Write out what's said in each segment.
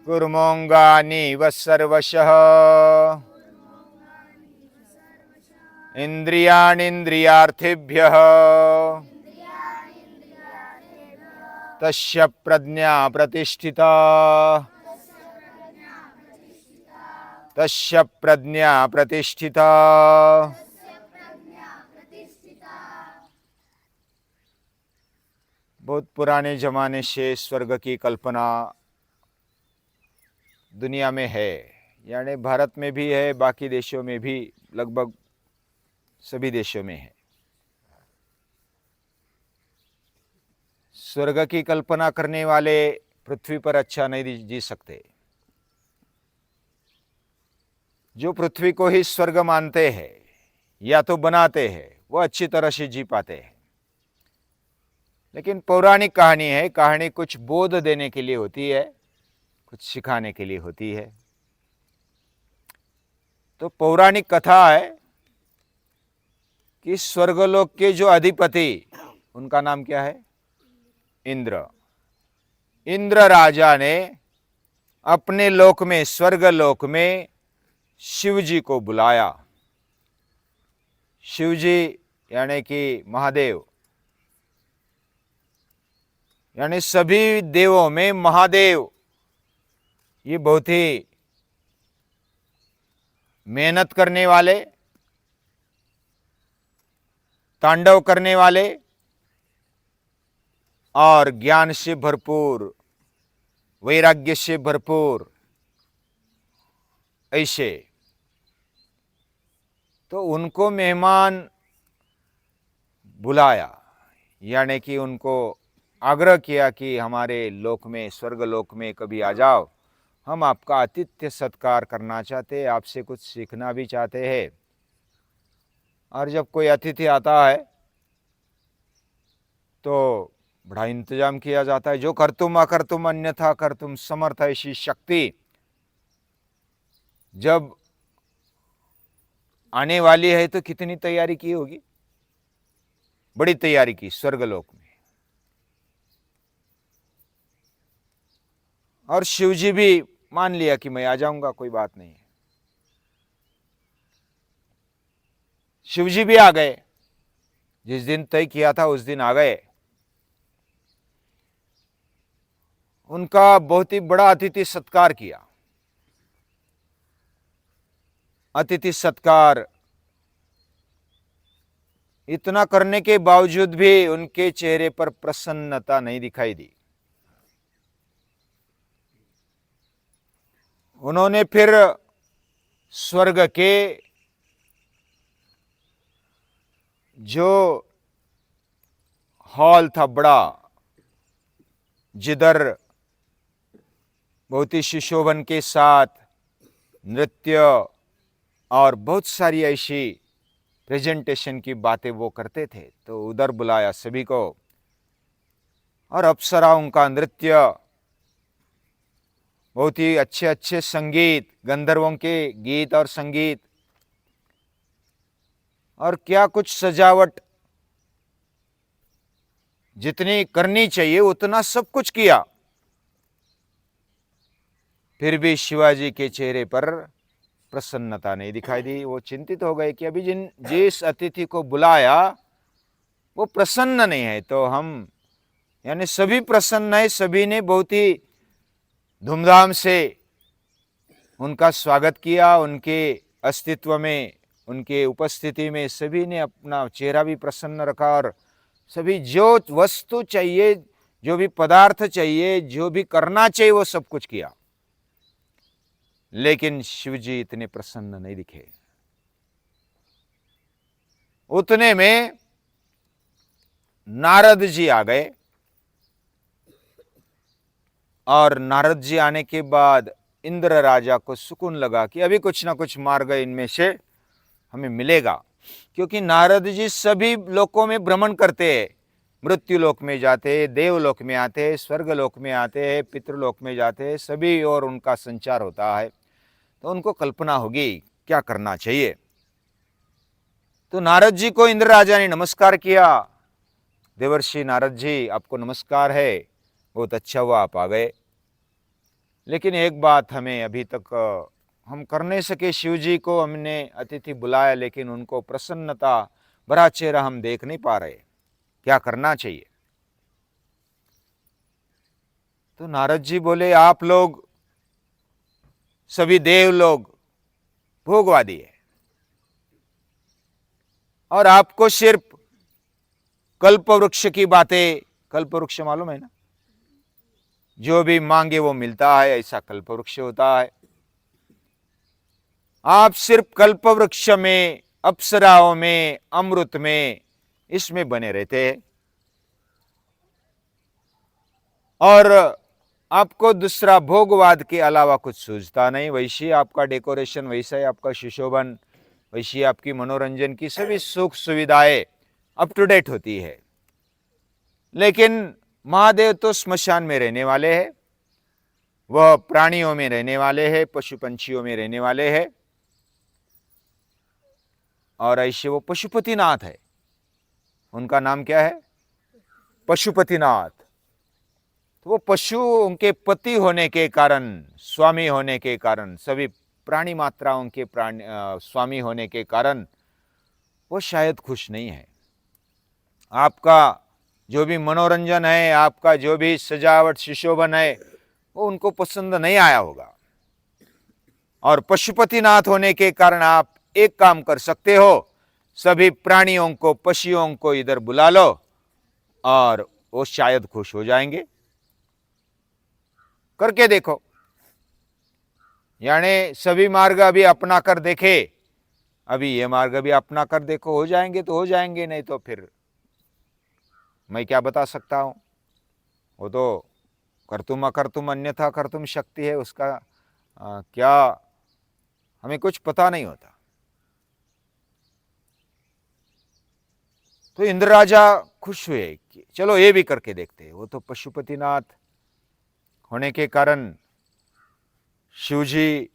कुर्मोऽङ्गानीव सर्वशः इन्द्रियाणीन्द्रियार्थेभ्यः तस्य प्रज्ञा प्रतिष्ठिता तस्य प्रज्ञा प्रतिष्ठिता। बहुत पुराने जमाने से स्वर्ग की कल्पना दुनिया में है, यानी भारत में भी है, बाकी देशों में भी, लगभग सभी देशों में है। स्वर्ग की कल्पना करने वाले पृथ्वी पर अच्छा नहीं जी सकते। जो पृथ्वी को ही स्वर्ग मानते हैं या तो बनाते हैं, वो अच्छी तरह से जी पाते हैं। लेकिन पौराणिक कहानी है, कहानी कुछ बोध देने के लिए होती है, कुछ सिखाने के लिए होती है। तो पौराणिक कथा है कि स्वर्गलोक के जो अधिपति, उनका नाम क्या है? इंद्र। इंद्र राजा ने अपने लोक में, स्वर्गलोक में शिव जी को बुलाया। शिव जी यानी कि महादेव, यानी सभी देवों में महादेव, ये बहुत ही मेहनत करने वाले, तांडव करने वाले और ज्ञान से भरपूर, वैराग्य से भरपूर, ऐसे। तो उनको मेहमान बुलाया, यानी कि उनको आग्रह किया कि हमारे लोक में, स्वर्ग लोक में कभी आ जाओ, हम आपका आतिथ्य सत्कार करना चाहते हैं, आपसे कुछ सीखना भी चाहते हैं। और जब कोई अतिथि आता है तो बड़ा इंतजाम किया जाता है, जो कर तुम अकर तुम अन्यथा कर तुम समर्थ, ऐसी शक्ति जब आने वाली है तो कितनी तैयारी की होगी, बड़ी तैयारी की स्वर्गलोक में। और शिवजी भी मान लिया कि मैं आ जाऊंगा, कोई बात नहीं है। शिवजी भी आ गए, जिस दिन तय किया था उस दिन आ गए। उनका बहुत ही बड़ा अतिथि सत्कार किया। अतिथि सत्कार इतना करने के बावजूद भी उनके चेहरे पर प्रसन्नता नहीं दिखाई दी। उन्होंने फिर स्वर्ग के जो हॉल था बड़ा, जिधर बहुत ही सुशोभन के साथ नृत्य और बहुत सारी ऐसी प्रेजेंटेशन की बातें वो करते थे, तो उधर बुलाया सभी को। और अप्सराओं का नृत्य, बहुत ही अच्छे अच्छे संगीत, गंधर्वों के गीत और संगीत, और क्या कुछ सजावट, जितनी करनी चाहिए उतना सब कुछ किया। फिर भी शिवाजी के चेहरे पर प्रसन्नता नहीं दिखाई दी। वो चिंतित हो गए कि अभी जिस अतिथि को बुलाया वो प्रसन्न नहीं है, तो हम, यानी सभी प्रसन्न है, सभी ने बहुत ही धूमधाम से उनका स्वागत किया। उनके अस्तित्व में, उनके उपस्थिति में सभी ने अपना चेहरा भी प्रसन्न रखा, और सभी जो वस्तु चाहिए, जो भी पदार्थ चाहिए, जो भी करना चाहिए, वो सब कुछ किया। लेकिन शिवजी इतने प्रसन्न नहीं दिखे। उतने में नारद जी आ गए, और नारद जी आने के बाद इंद्र राजा को सुकून लगा कि अभी कुछ ना कुछ मार्ग इनमें से हमें मिलेगा, क्योंकि नारद जी सभी लोकों में भ्रमण करते हैं। मृत्यु लोक में जाते हैं, देवलोक में आते हैं, स्वर्ग लोक में आते हैं, पितृलोक में जाते हैं, सभी और उनका संचार होता है। तो उनको कल्पना होगी क्या करना चाहिए। तो नारद जी को इंद्र राजा ने नमस्कार किया। देवर्षि नारद जी, आपको नमस्कार है, बहुत अच्छा हुआ आप आ गए। लेकिन एक बात हमें अभी तक हम कर नहीं सके। शिव जी को हमने अतिथि बुलाया, लेकिन उनको प्रसन्नता भरा चेहरा हम देख नहीं पा रहे। क्या करना चाहिए? तो नारद जी बोले, आप लोग सभी देव लोग भोगवादी है, और आपको सिर्फ कल्प वृक्ष की बातें, कल्प वृक्ष मालूम है ना, जो भी मांगे वो मिलता है, ऐसा कल्प वृक्ष होता है। आप सिर्फ कल्प वृक्ष में, अप्सराओं में, अमृत में, इसमें बने रहते हैं, और आपको दूसरा भोगवाद के अलावा कुछ सूझता नहीं। वैसी आपका डेकोरेशन, वैसा ही आपका सुशोभन, वैसी आपकी मनोरंजन की सभी सुख सुविधाएं अप टू डेट होती है। लेकिन महादेव तो स्मशान में रहने वाले हैं, वह प्राणियों में रहने वाले हैं, पशु पंछियों में रहने वाले हैं, और ऐसे वो पशुपतिनाथ है। उनका नाम क्या है? पशुपतिनाथ। तो वो पशु उनके पति होने के कारण, स्वामी होने के कारण, सभी प्राणी मात्राओं के स्वामी होने के कारण वो शायद खुश नहीं है। आपका जो भी मनोरंजन है, आपका जो भी सजावट सुशोभन है, वो उनको पसंद नहीं आया होगा। और पशुपतिनाथ होने के कारण आप एक काम कर सकते हो, सभी प्राणियों को, पशुओं को इधर बुला लो और वो शायद खुश हो जाएंगे। करके देखो, यानी सभी मार्ग अभी अपना कर देखे, अभी ये मार्ग भी अपना कर देखो, हो जाएंगे तो हो जाएंगे, नहीं तो फिर मैं क्या बता सकता हूं। वो तो कर्तुम अकर्तुम अन्यथा कर्तुम शक्ति है, उसका क्या हमें कुछ पता नहीं होता। तो इंद्र राजा खुश हुए कि चलो ये भी करके देखते हैं। वो तो पशुपतिनाथ होने के कारण शिव जी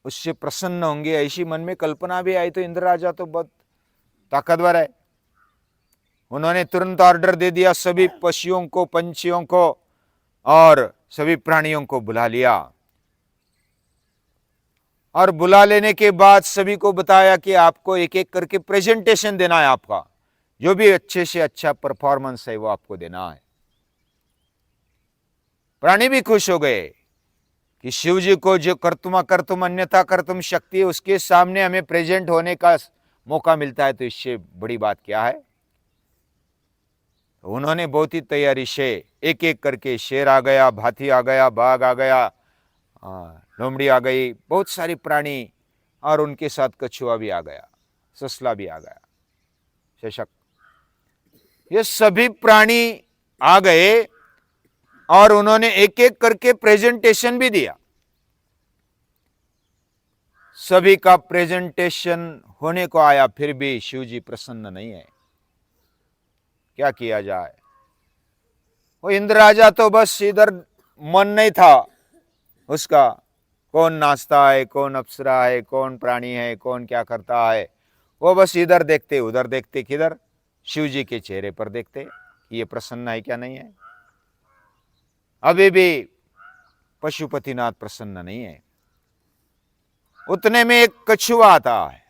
उससे प्रसन्न होंगे, ऐसी मन में कल्पना भी आई। तो इंद्र राजा तो बहुत ताकतवर है, उन्होंने तुरंत ऑर्डर दे दिया, सभी पशुओं को, पंछियों को और सभी प्राणियों को बुला लिया, और बुला लेने के बाद सभी को बताया कि आपको एक एक करके प्रेजेंटेशन देना है, आपका जो भी अच्छे से अच्छा परफॉर्मेंस है वो आपको देना है। प्राणी भी खुश हो गए कि शिव जी को जो कर्तुम अकर्तुम अन्यथा कर्तुम शक्ति है, उसके सामने हमें प्रेजेंट होने का मौका मिलता है, तो इससे बड़ी बात क्या है। तो उन्होंने बहुत ही तैयारी से एक एक करके, शेर आ गया, हाथी आ गया, बाघ आ गया, लोमड़ी आ गई, बहुत सारी प्राणी, और उनके साथ कछुआ भी आ गया, ससला भी आ गया, शशक, ये सभी प्राणी आ गए, और उन्होंने एक एक करके प्रेजेंटेशन भी दिया। सभी का प्रेजेंटेशन होने को आया, फिर भी शिव जी प्रसन्न नहीं है। क्या किया जाए? वो इंद्र राजा तो बस इधर मन नहीं था उसका, कौन नाचता है, कौन अप्सरा है, कौन प्राणी है, कौन क्या करता है, वो बस इधर देखते उधर देखते, किधर? शिव जी के चेहरे पर देखते कि ये प्रसन्न है क्या नहीं है। अभी भी पशुपतिनाथ प्रसन्न नहीं है। उतने में एक कछुआ आता है।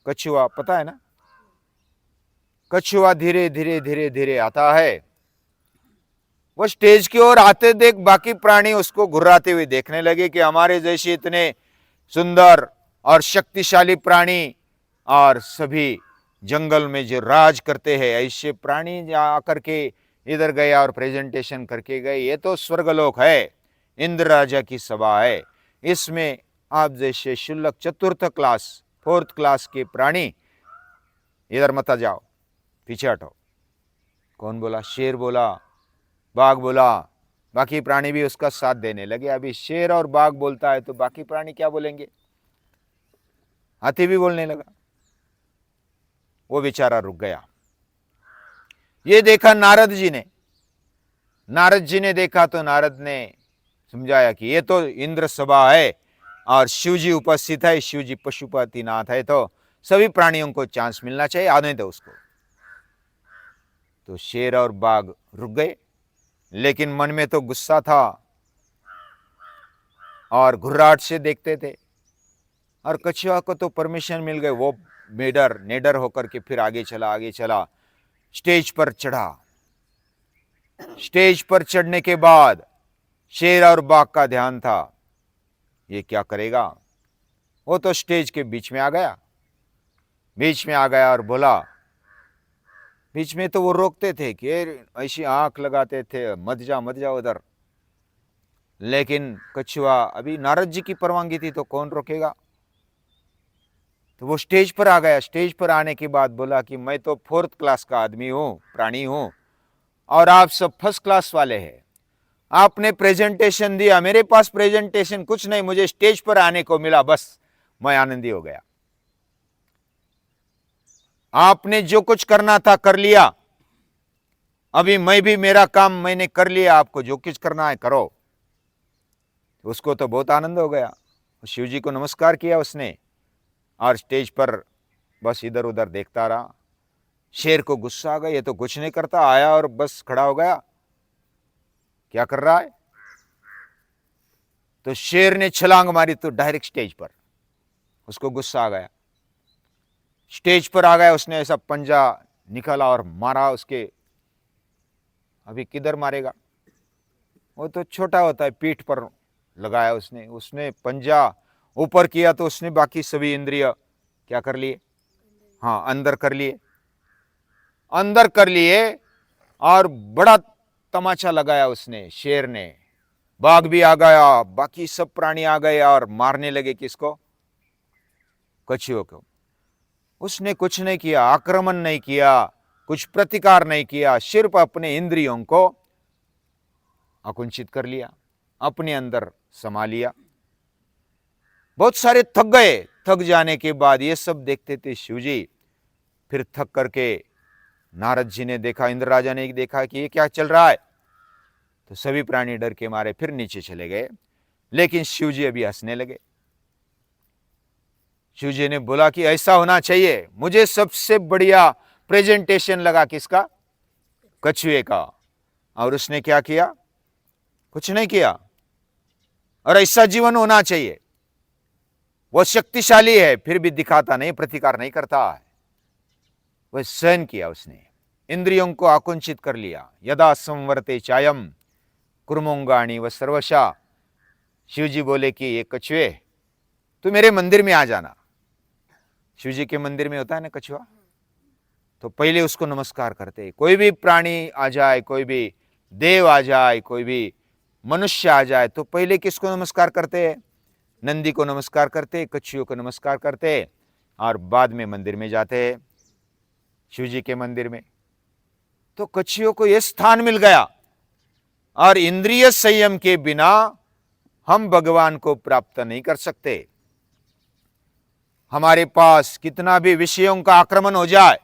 कछुआ पता है ना, कछुआ धीरे धीरे धीरे धीरे आता है। वो स्टेज की ओर आते देख बाकी प्राणी उसको घुर्राते हुए देखने लगे कि हमारे जैसे इतने सुंदर और शक्तिशाली प्राणी, और सभी जंगल में जो राज करते हैं, ऐसे प्राणी आकर के इधर गए और प्रेजेंटेशन करके गए। ये तो स्वर्गलोक है, इंद्र राजा की सभा है, इसमें आप जैसे शुल्लक चतुर्थ क्लास, फोर्थ क्लास के प्राणी इधर मत आ जाओ, पीछे हटो। कौन बोला? शेर बोला, बाघ बोला, बाकी प्राणी भी उसका साथ देने लगे। अभी शेर और बाघ बोलता है तो बाकी प्राणी क्या बोलेंगे? हाथी भी बोलने लगा। वो बेचारा रुक गया। ये देखा नारद जी ने, नारद जी ने देखा तो नारद ने समझाया कि ये तो इंद्र सभा है और शिव जी उपस्थित है, शिव जी पशुपतिनाथ है, तो सभी प्राणियों को चांस मिलना चाहिए, आने दो उसको। तो शेर और बाघ रुक गए, लेकिन मन में तो गुस्सा था और घुर्राहट से देखते थे। और कछुआ को तो परमिशन मिल गई, वो नेडर होकर के फिर आगे चला, स्टेज पर चढ़ा। स्टेज पर चढ़ने के बाद शेर और बाघ का ध्यान था, ये क्या करेगा। वो तो स्टेज के बीच में आ गया और बोला, बीच में तो वो रोकते थे कि ऐसी आंख लगाते थे, मत जा उधर। लेकिन कछुआ, अभी नारद जी की परवानगी थी तो कौन रोकेगा। तो वो स्टेज पर आ गया। स्टेज पर आने के बाद बोला कि मैं तो 4th क्लास का आदमी हूं, प्राणी हूं, और आप सब 1st क्लास वाले हैं। आपने प्रेजेंटेशन दिया, मेरे पास प्रेजेंटेशन कुछ नहीं, मुझे स्टेज पर आने को मिला, बस मैं आनंदी हो गया। आपने जो कुछ करना था कर लिया, अभी मैं भी मेरा काम मैंने कर लिया, आपको जो कुछ करना है करो। तो उसको तो बहुत आनंद हो गया। शिव जी को नमस्कार किया उसने और स्टेज पर बस इधर उधर देखता रहा। शेर को गुस्सा आ गया, ये तो कुछ नहीं करता, आया और बस खड़ा हो गया, क्या कर रहा है। तो शेर ने छलांग मारी तो डायरेक्ट स्टेज पर। उसको गुस्सा आ गया, स्टेज पर आ गया, उसने ऐसा पंजा निकाला और मारा उसके। अभी किधर मारेगा, वो तो छोटा होता है, पीठ पर लगाया उसने पंजा ऊपर किया तो उसने बाकी सभी इंद्रिय क्या कर लिए, हाँ अंदर कर लिए और बड़ा तमाचा लगाया उसने। शेर ने, बाघ भी आ गया, बाकी सब प्राणी आ गए और मारने लगे किसको, कछुओं को। उसने कुछ नहीं किया, आक्रमण नहीं किया, कुछ प्रतिकार नहीं किया, सिर्फ अपने इंद्रियों को आकुंचित कर लिया, अपने अंदर समा लिया। बहुत सारे थक गए। थक जाने के बाद ये सब देखते थे शिवजी। फिर थक करके नारद जी ने देखा, इंद्र राजा ने देखा कि ये क्या चल रहा है। तो सभी प्राणी डर के मारे फिर नीचे चले गए। लेकिन शिवजी अभी हंसने लगे। शिवजी ने बोला कि ऐसा होना चाहिए, मुझे सबसे बढ़िया प्रेजेंटेशन लगा किसका, कछुए का। और उसने क्या किया, कुछ नहीं किया। और ऐसा जीवन होना चाहिए। वो शक्तिशाली है फिर भी दिखाता नहीं, प्रतिकार नहीं करता है, वह सहन किया उसने, इंद्रियों को आकुंचित कर लिया। यदा संवर्ते चायम कुर्मोंगाणी व सर्वशा। शिवजी बोले कि ये कछुए तू मेरे मंदिर में आ जाना। शिवजी के मंदिर में होता है ना कछुआ, तो पहले उसको नमस्कार करते। कोई भी प्राणी आ जाए, कोई भी देव आ जाए, कोई भी मनुष्य आ जाए, तो पहले किसको नमस्कार करते हैं, नंदी को नमस्कार करते, कछुओं को नमस्कार करते और बाद में मंदिर में जाते हैं, शिवजी के मंदिर में। तो कछुओं को यह स्थान मिल गया। और इंद्रिय संयम के बिना हम भगवान को प्राप्त नहीं कर सकते। हमारे पास कितना भी विषयों का आक्रमण हो जाए,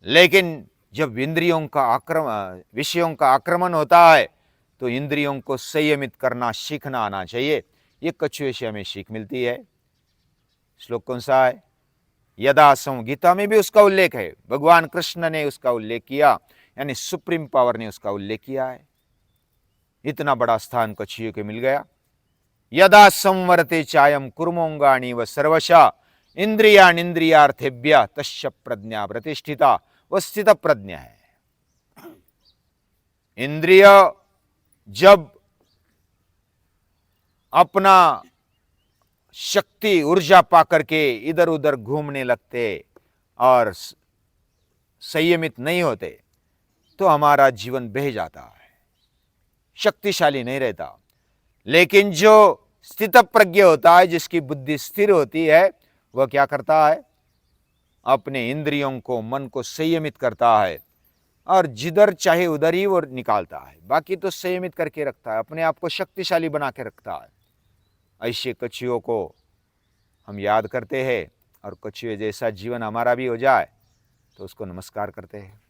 लेकिन जब इंद्रियों का आक्रमण, विषयों का आक्रमण होता है, तो इंद्रियों को संयमित करना सीखना आना चाहिए। ये कछुए से हमें सीख मिलती है। श्लोक कौन सा है, यदा सं, गीता में भी उसका उल्लेख है, भगवान कृष्ण ने उसका उल्लेख किया, यानी सुप्रीम पावर ने उसका उल्लेख किया है। इतना बड़ा स्थान कछुए को मिल गया। यदा संवरते चायम कुर्मोंगाणी व सर्वशा इंद्रियार्थेभ्य तस्य प्रज्ञा प्रतिष्ठिता। वह स्थित प्रज्ञा है। इंद्रिय जब अपना शक्ति ऊर्जा पाकर के इधर उधर घूमने लगते और संयमित नहीं होते, तो हमारा जीवन बह जाता है, शक्तिशाली नहीं रहता। लेकिन जो स्थित प्रज्ञ होता है, जिसकी बुद्धि स्थिर होती है, वह क्या करता है, अपने इंद्रियों को, मन को संयमित करता है और जिधर चाहे उधर ही वो निकालता है। बाकी तो संयमित करके रखता है, अपने आप को शक्तिशाली बना के रखता है। ऐसे कछुओं को हम याद करते हैं और कछुए जैसा जीवन हमारा भी हो जाए तो उसको नमस्कार करते हैं।